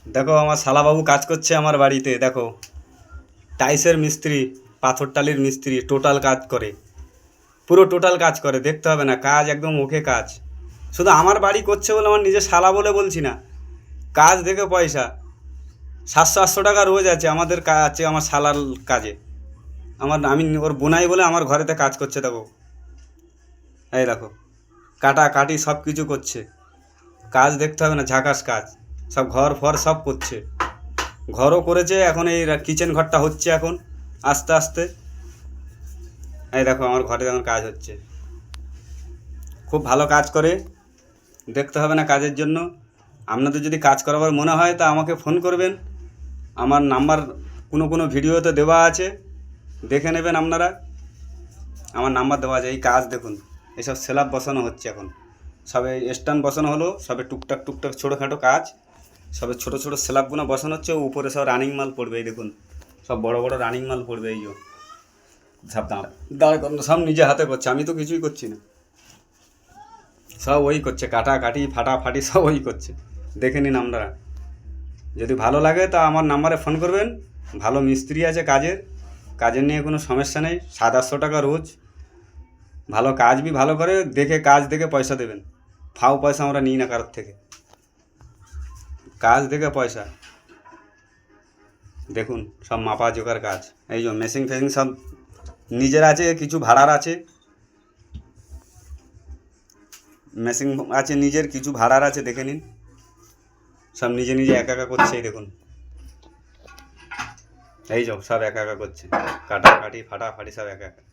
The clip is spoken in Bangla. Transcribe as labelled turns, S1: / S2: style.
S1: দেখো আমার শালাবাবু কাজ করছে আমার বাড়িতে। দেখো, টাইসের মিস্ত্রি, পাথর টালির মিস্ত্রি, টোটাল কাজ করে, পুরো টোটাল কাজ করে। দেখতে হবে না, কাজ একদম ওকে কাজ। শুধু আমার বাড়ি করছে বলে, আমার নিজের শালা বলে বলছি না, কাজ দেখে পয়সা 700-800 টাকা রোজ আছে আমাদের আছে আমার শালার কাজে। আমি ওর বোনাই বলে আমার ঘরেতে কাজ করছে। দেখো, এই দেখো, কাটা কাটি সব কিছু করছে। কাজ দেখতে হবে না, ঝাকাস কাজ। সব ঘর ফর সব করছে, ঘরও করেছে। এখন এই কিচেন ঘরটা হচ্ছে এখন আস্তে আস্তে। এই দেখো আমার ঘরে এখন কাজ হচ্ছে, খুব ভালো কাজ করে। দেখতে হবে না কাজের জন্য। আপনাদের যদি কাজ করাবার মনে হয় তা আমাকে ফোন করবেন। আমার নাম্বার কোনো কোনো ভিডিওতে দেওয়া আছে, দেখে নেবেন আপনারা। আমার নাম্বার দেওয়া আছে। এই কাজ দেখুন, এসব স্ল্যাব বসানো হচ্ছে এখন, সবে স্ট্যান্ড বসানো হলো, সবে টুকটাক টুকটাক ছোটোখাটো কাজ, সবে ছোটো ছোটো স্ল্যাবগুলো বসানো হচ্ছে। উপরে সব রানিং মাল পড়বে, এই দেখুন সব বড় বড় রানিং মাল পড়বে। এই যে সব দাঁড় করানো সব নিজে হাতে করছে, আমি তো কিছুই করছি না, সব ওই করছে। কাটা কাটি ফাটাফাটি সব ওই করছে, দেখে নিন আপনারা। যদি ভালো লাগে তা আমার নাম্বারে ফোন করবেন। ভালো মিস্ত্রি আছে কাজের, কাজের নিয়ে কোনো সমস্যা নেই। 700-800 টাকা রোজ, ভালো কাজ বি ভালো করে, দেখে কাজ দেখে পয়সা দেবেন। ফাও পয়সা আমরা নিই না কারোর থেকে, কাজ দেখে পয়সা। দেখুন সব মাপা জোগার কাজ। এই যে মেশিন ফেশিং সব নিজের আছে, কিছু ভাড়ার আছে। মেশিন আছে নিজের, কিছু ভাড়ার আছে, দেখে নিন। সব নিজে নিজে একা একা করছে, এই দেখুন। এই যে সব একা একা করছে, কাটা কাটি ফাটাফাটি সব একা একা।